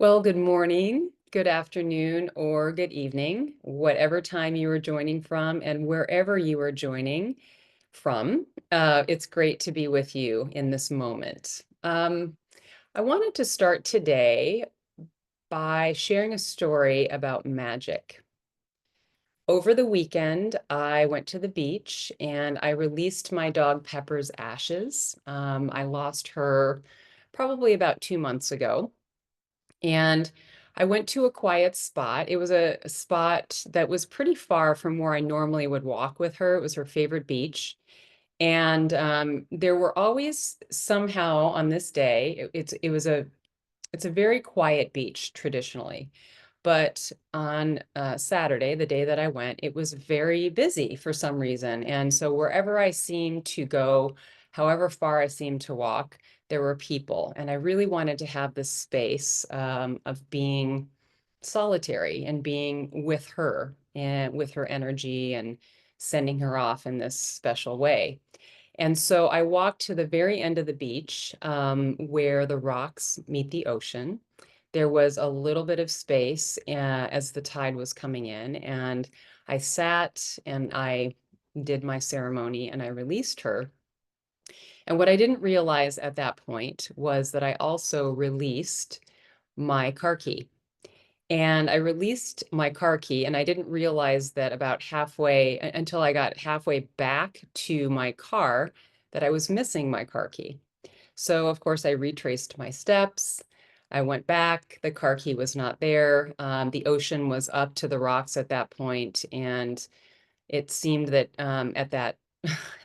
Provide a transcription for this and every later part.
Well, good morning, good afternoon, or good evening, whatever time you are joining from and wherever you are joining from. It's great to be with you in this moment. I wanted to start today by sharing a story about magic. Over the weekend, I went to the beach and I released my dog Pepper's ashes. I lost her probably about 2 months ago. And I went to a quiet spot. It was a spot that was pretty far from where I normally would walk with her. It was her favorite beach. And there were always somehow on this day, it's a very quiet beach traditionally. But on Saturday, the day that I went, it was very busy for some reason. And so wherever I seemed to go, however far I seemed to walk, there were people. And I really wanted to have this space of being solitary and being with her and with her energy and sending her off in this special way. And so I walked to the very end of the beach where the rocks meet the ocean. There was a little bit of space as the tide was coming in, and I sat and I did my ceremony and I released her. And what I didn't realize at that point was that I also released my car key. And I released my car key, and I didn't realize that about halfway until I got halfway back to my car that I was missing my car key. So, of course, I retraced my steps. I went back. The car key was not there. The ocean was up to the rocks at that point, and it seemed that at that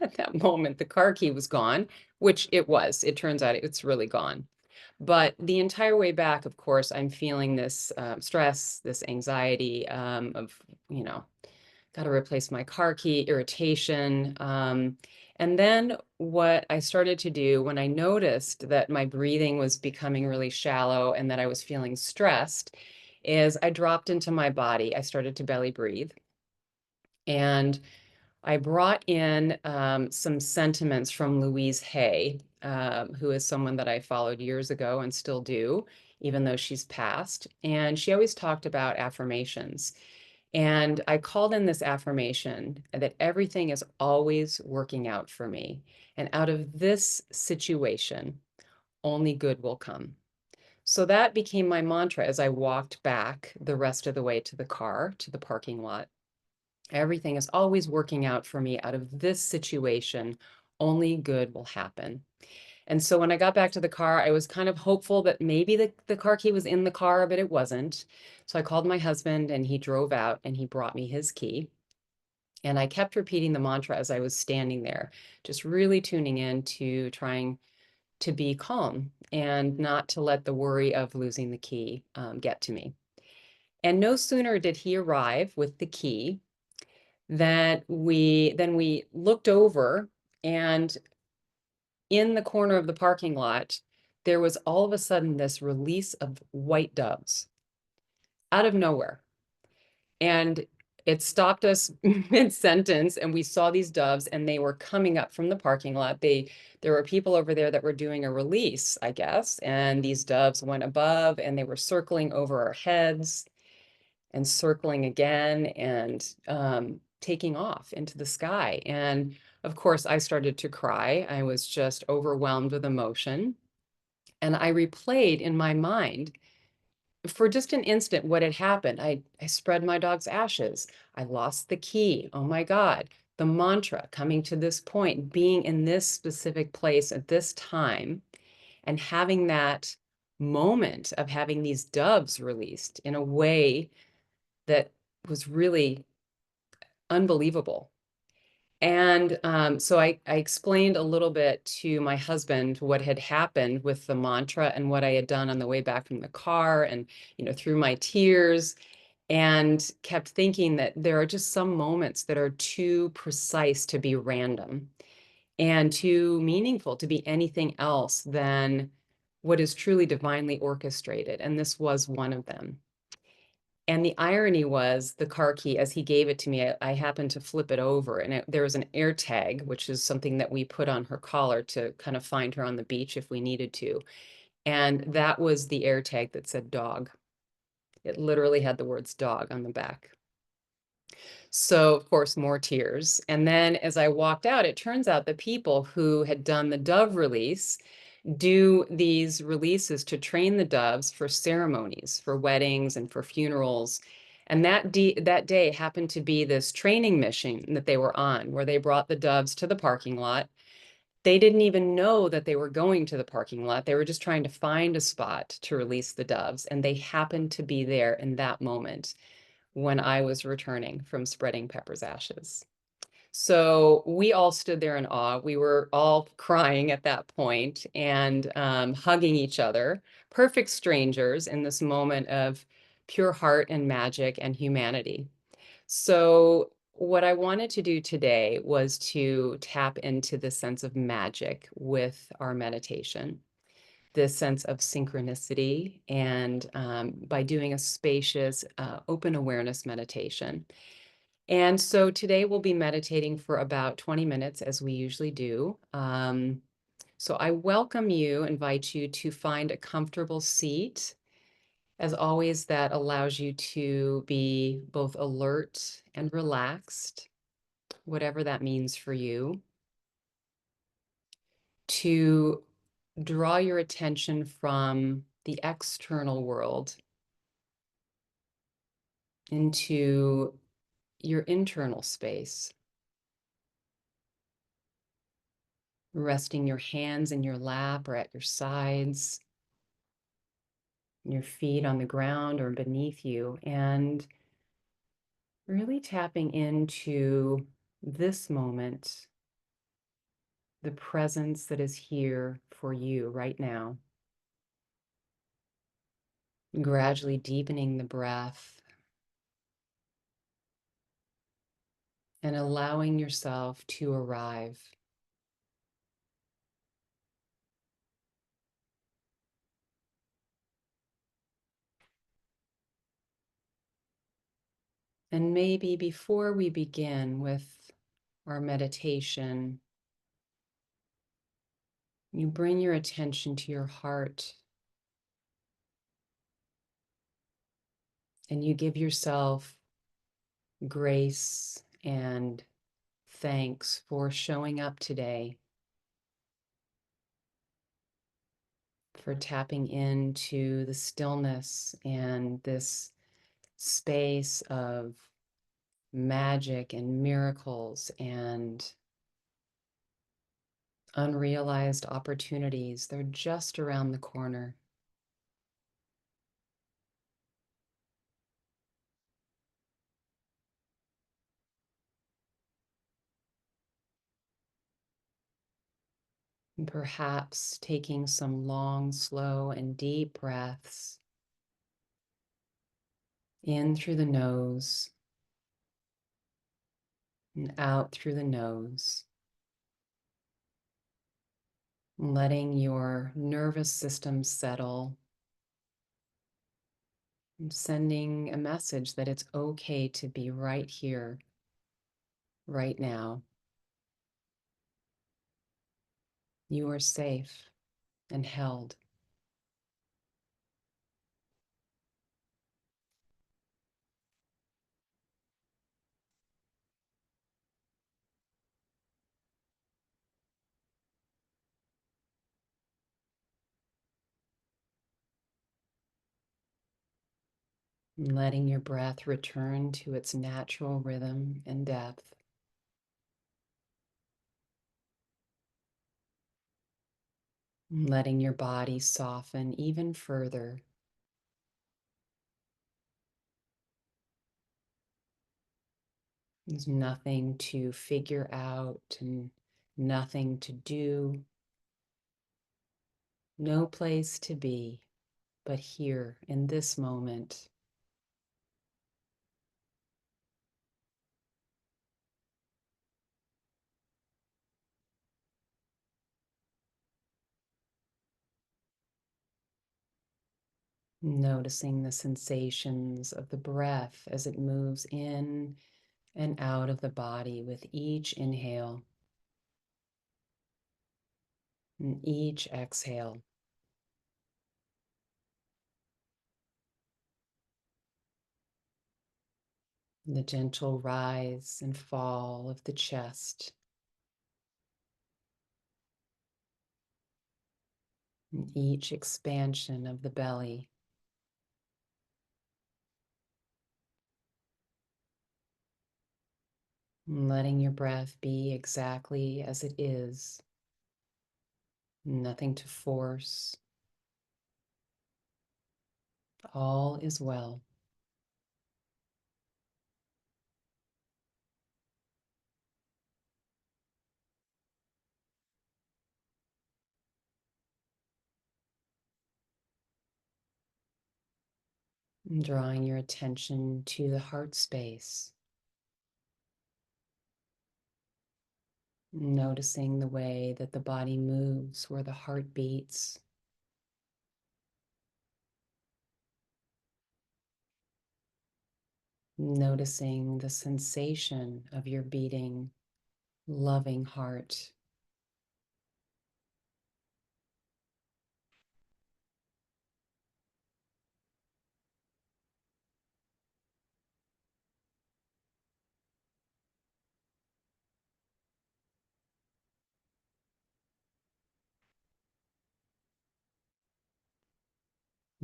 at that moment the car key was gone, which it was. It turns out it's really gone. But the entire way back, of course, I'm feeling this stress, this anxiety of, you know, got to replace my car key, irritation. And then what I started to do when I noticed that my breathing was becoming really shallow and that I was feeling stressed is I dropped into my body. I started to belly breathe. And I brought in some sentiments from Louise Hay, who is someone that I followed years ago and still do, even though she's passed. And she always talked about affirmations. And I called in this affirmation that everything is always working out for me. And out of this situation, only good will come. So that became my mantra as I walked back the rest of the way to the car, to the parking lot. Everything is always working out for me. Out of this situation, only good will happen. And so when I got back to the car, I was kind of hopeful that maybe the car key was in the car, but it wasn't. So I called my husband and he drove out and he brought me his key. And I kept repeating the mantra as I was standing there, just really tuning in to trying to be calm and not to let the worry of losing the key get to me. And no sooner did he arrive with the key that we looked over, and in the corner of the parking lot, there was all of a sudden this release of white doves out of nowhere. And it stopped us mid-sentence, and we saw these doves, and they were coming up from the parking lot. There were people over there that were doing a release, I guess, and these doves went above, and they were circling over our heads and circling again and taking off into the sky. And of course, I started to cry. I was just overwhelmed with emotion. And I replayed in my mind for just an instant what had happened. I spread my dog's ashes. I lost the key. Oh my God. The mantra coming to this point, being in this specific place at this time, and having that moment of having these doves released in a way that was really unbelievable. And so I explained a little bit to my husband what had happened with the mantra and what I had done on the way back from the car and, through my tears, and kept thinking that there are just some moments that are too precise to be random and too meaningful to be anything else than what is truly divinely orchestrated. And this was one of them. And the irony was the car key, as he gave it to me, I happened to flip it over, and there was an air tag, which is something that we put on her collar to kind of find her on the beach if we needed to. And that was the air tag that said dog. It literally had the words dog on the back. So, of course, more tears. And then as I walked out, it turns out the people who had done the dove release do these releases to train the doves for ceremonies, for weddings and for funerals. And that day happened to be this training mission that they were on, where they brought the doves to the parking lot. They didn't even know that they were going to the parking lot. They were just trying to find a spot to release the doves, and they happened to be there in that moment when I was returning from spreading Pepper's ashes. So we all stood there in awe. We were all crying at that point and hugging each other, perfect strangers in this moment of pure heart and magic and humanity. So what I wanted to do today was to tap into the sense of magic with our meditation, this sense of synchronicity, and by doing a spacious, open awareness meditation. And so today we'll be meditating for about 20 minutes, as we usually do. So I welcome you, invite you to find a comfortable seat. As always, that allows you to be both alert and relaxed, whatever that means for you, to draw your attention from the external world into your internal space, resting your hands in your lap or at your sides, your feet on the ground or beneath you, and really tapping into this moment, the presence that is here for you right now. Gradually deepening the breath and allowing yourself to arrive. And maybe before we begin with our meditation, you bring your attention to your heart and you give yourself grace and thanks for showing up today, for tapping into the stillness and this space of magic and miracles and unrealized opportunities. They're just around the corner. And perhaps taking some long, slow, and deep breaths in through the nose and out through the nose, letting your nervous system settle and sending a message that it's okay to be right here, right now. You are safe and held. Letting your breath return to its natural rhythm and depth. Letting your body soften even further. There's nothing to figure out and nothing to do. No place to be, but here in this moment. Noticing the sensations of the breath as it moves in and out of the body with each inhale and each exhale. the gentle rise and fall of the chest, and each expansion of the belly. And letting your breath be exactly as it is, nothing to force. All is well. And drawing your attention to the heart space, noticing the way that the body moves where the heart beats. Noticing the sensation of your beating, loving heart.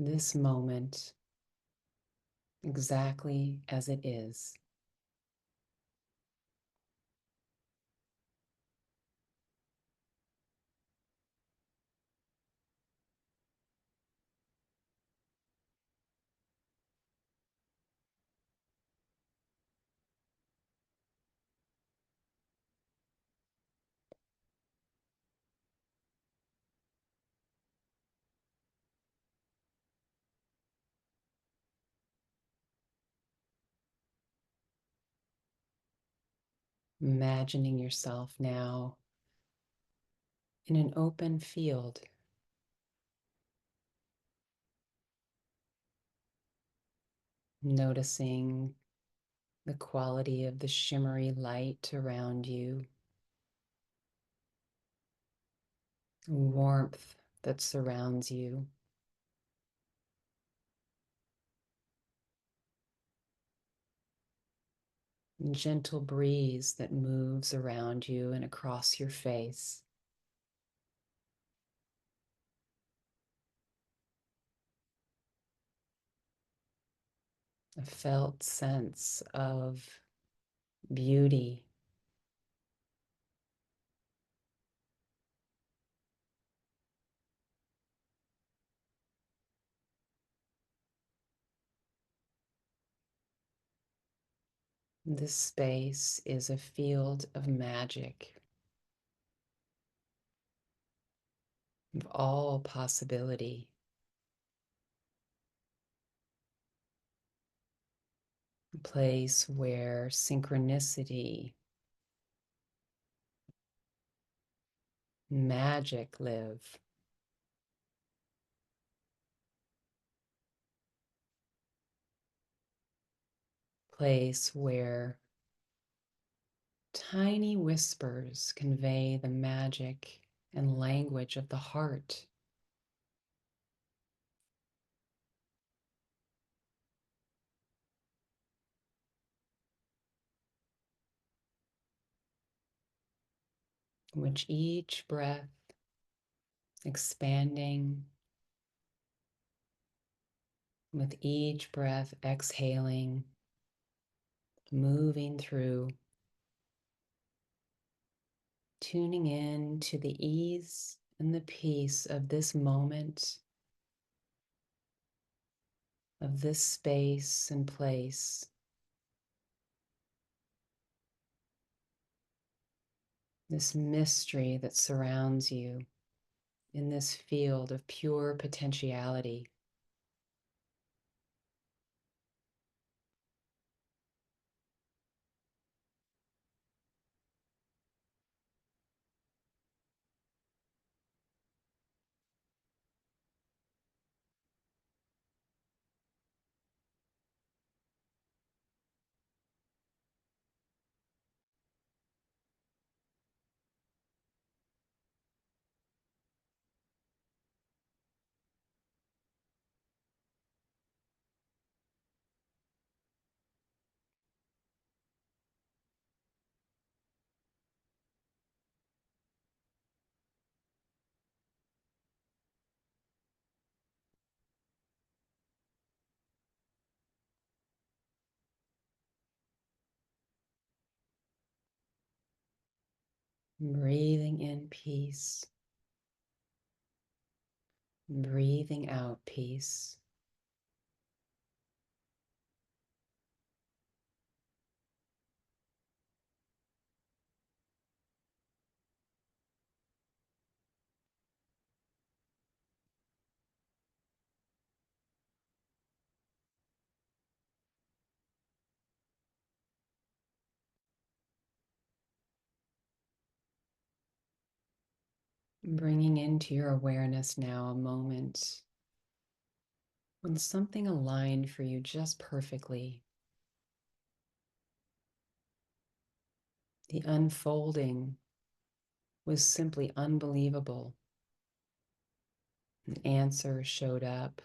This moment exactly as it is. Imagining yourself now in an open field, noticing the quality of the shimmery light around you, warmth that surrounds you. Gentle breeze that moves around you and across your face. A felt sense of beauty. This space is a field of magic, of all possibility. A place where synchronicity, magic live. Place where tiny whispers convey the magic and language of the heart. In which each breath expanding, with each breath exhaling, moving through, tuning in to the ease and the peace of this moment, of this space and place, this mystery that surrounds you in this field of pure potentiality. Breathing in peace, breathing out peace. Bringing into your awareness now a moment when something aligned for you just perfectly. The unfolding was simply unbelievable. An answer showed up.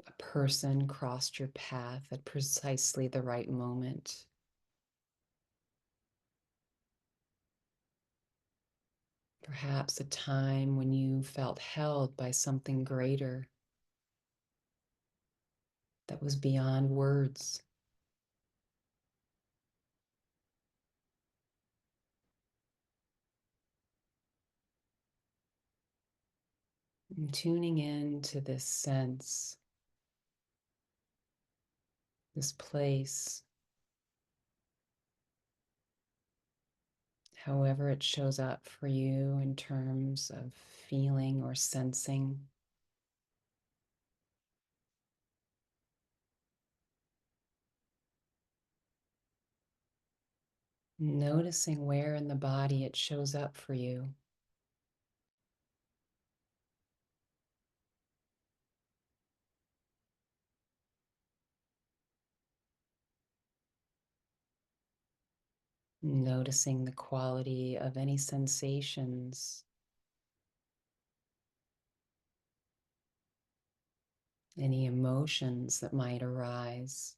A person crossed your path at precisely the right moment. Perhaps a time when you felt held by something greater that was beyond words. And tuning in to this sense, this place, however it shows up for you in terms of feeling or sensing. Noticing where in the body it shows up for you. Noticing the quality of any sensations, any emotions that might arise.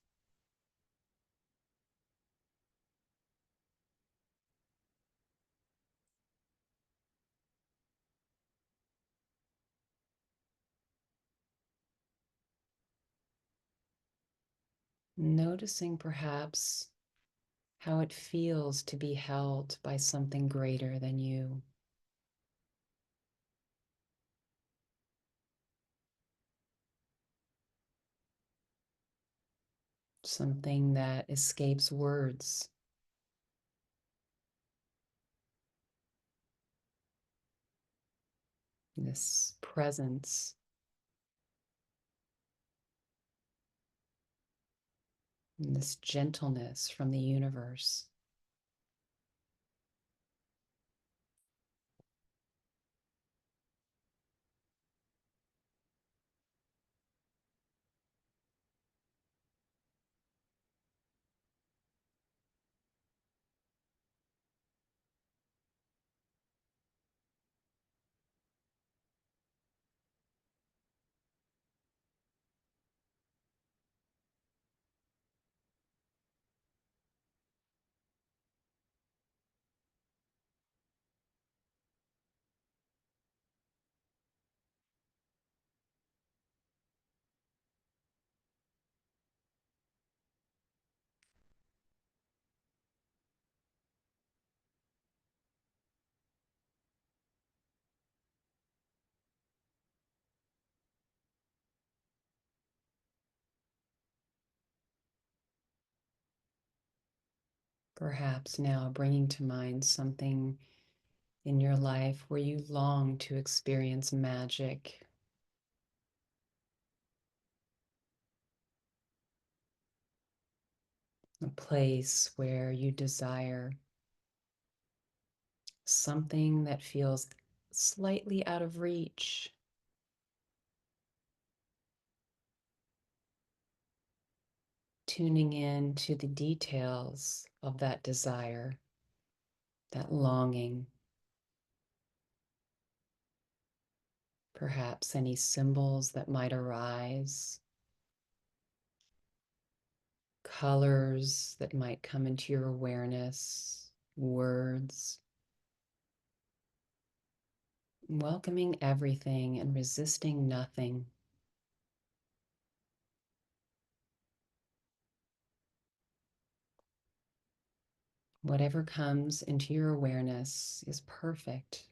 Noticing perhaps how it feels to be held by something greater than you. Something that escapes words. This presence, and this gentleness from the universe. Perhaps now bringing to mind something in your life where you long to experience magic, a place where you desire something that feels slightly out of reach. Tuning in to the details of that desire, that longing, perhaps any symbols that might arise, colors that might come into your awareness, words, welcoming everything and resisting nothing. Whatever comes into your awareness is perfect.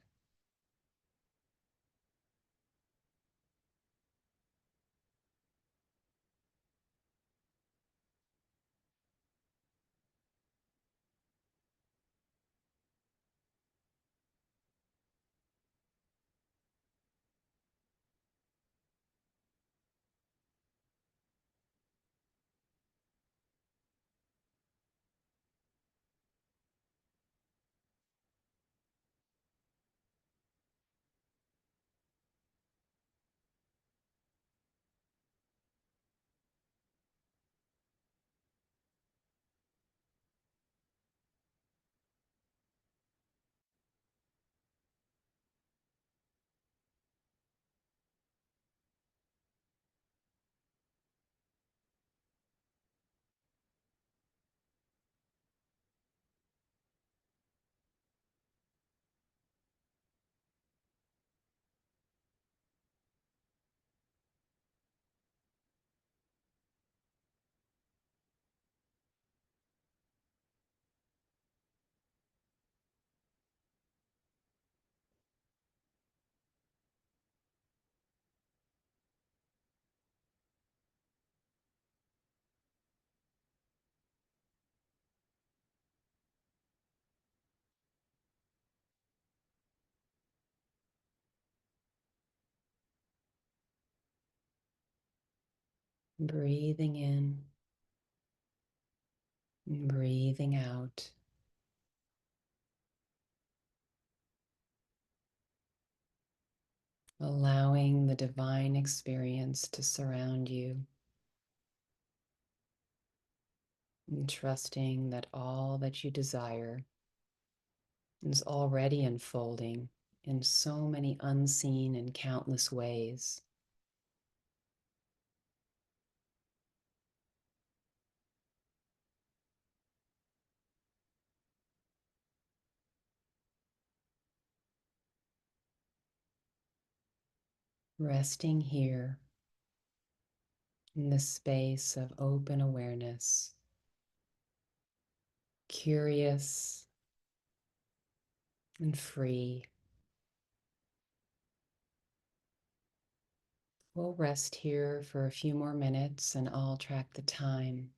Breathing in and breathing out. Allowing the divine experience to surround you and trusting that all that you desire is already unfolding in so many unseen and countless ways. Resting here in the space of open awareness, curious and free. We'll rest here for a few more minutes and I'll track the time.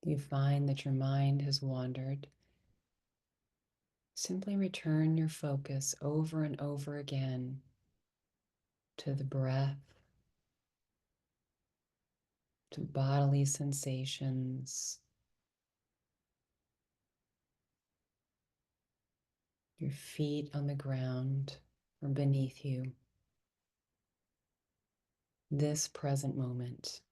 You find that your mind has wandered. Simply return your focus over and over again to the breath, to bodily sensations, your feet on the ground or beneath you, this present moment.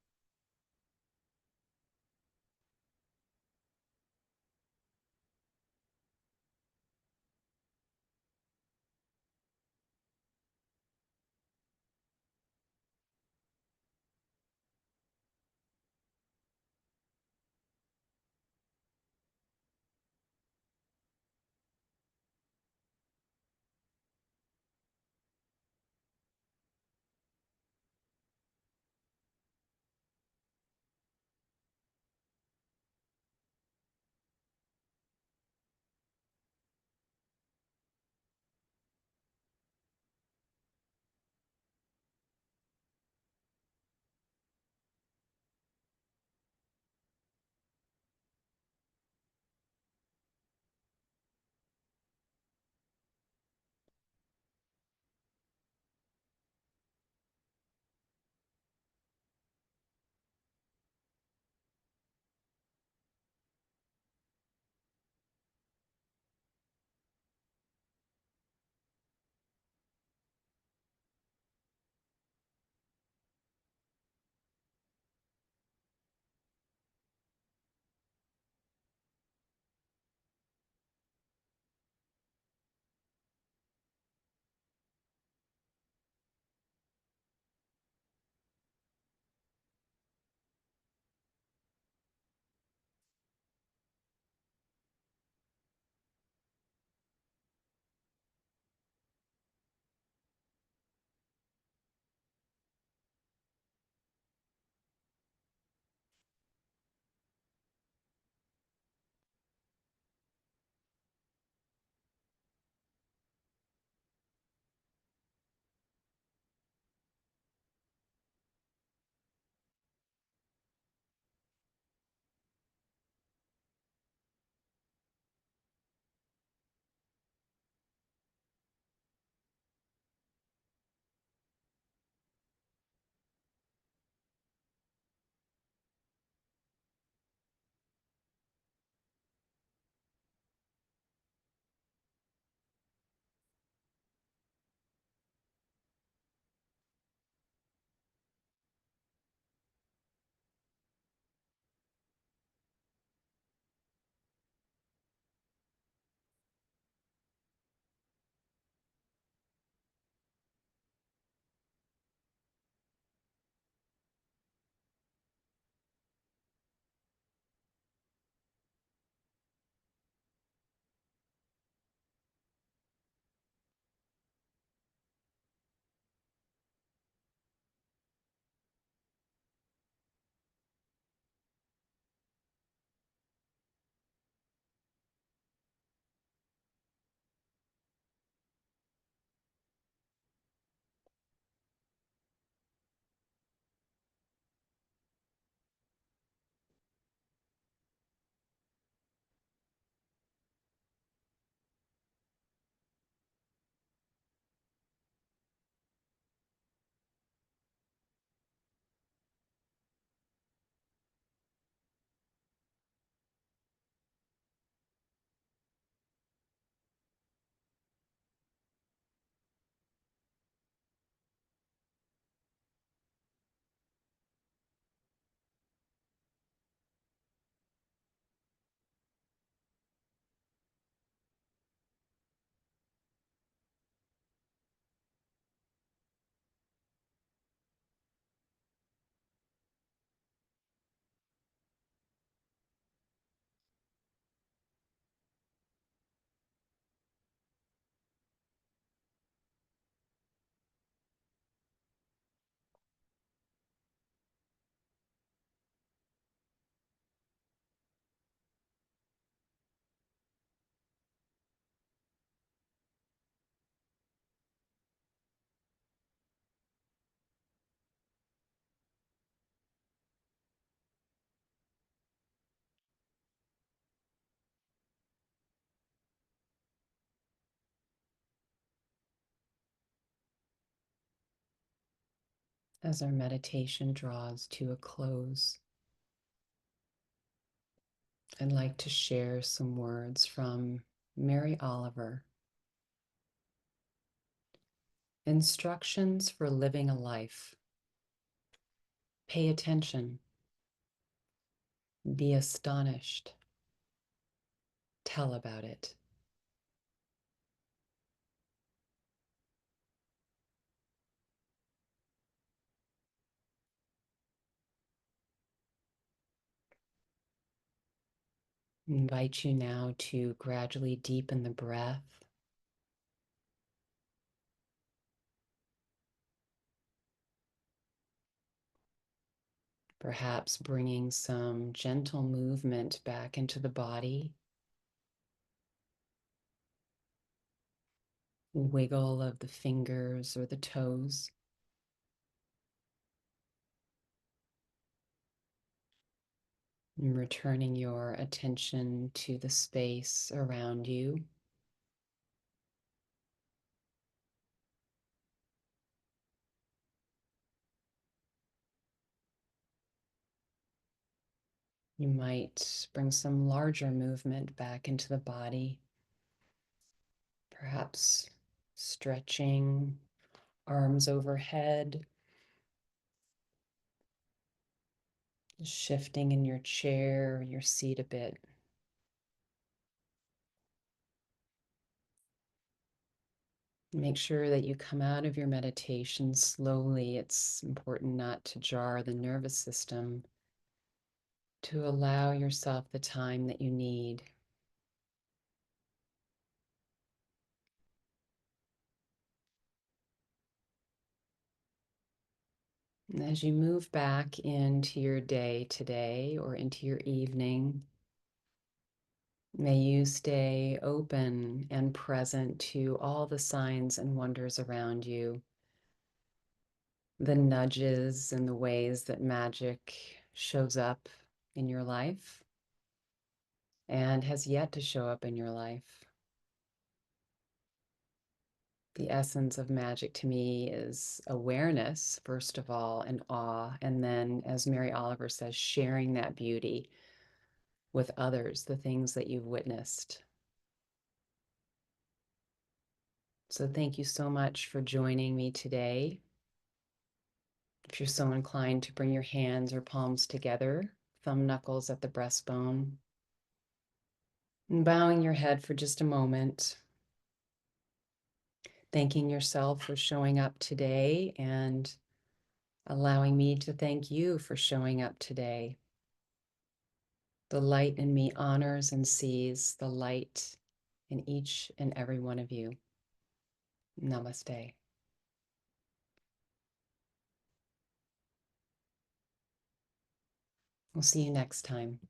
As our meditation draws to a close, I'd like to share some words from Mary Oliver. Instructions for living a life. Pay attention. Be astonished. Tell about it. I invite you now to gradually deepen the breath. Perhaps bringing some gentle movement back into the body. Wiggle of the fingers or the toes. And returning your attention to the space around you. You might bring some larger movement back into the body. Perhaps stretching, arms overhead, shifting in your chair or your seat a bit. Make sure that you come out of your meditation slowly. It's important not to jar the nervous system, to allow yourself the time that you need. And as you move back into your day today or into your evening, may you stay open and present to all the signs and wonders around you, the nudges and the ways that magic shows up in your life and has yet to show up in your life. The essence of magic to me is awareness, first of all, and awe. And then, as Mary Oliver says, sharing that beauty with others, the things that you've witnessed. So thank you so much for joining me today. If you're so inclined to bring your hands or palms together, thumb knuckles at the breastbone, and bowing your head for just a moment, thanking yourself for showing up today and allowing me to thank you for showing up today. The light in me honors and sees the light in each and every one of you. Namaste. We'll see you next time.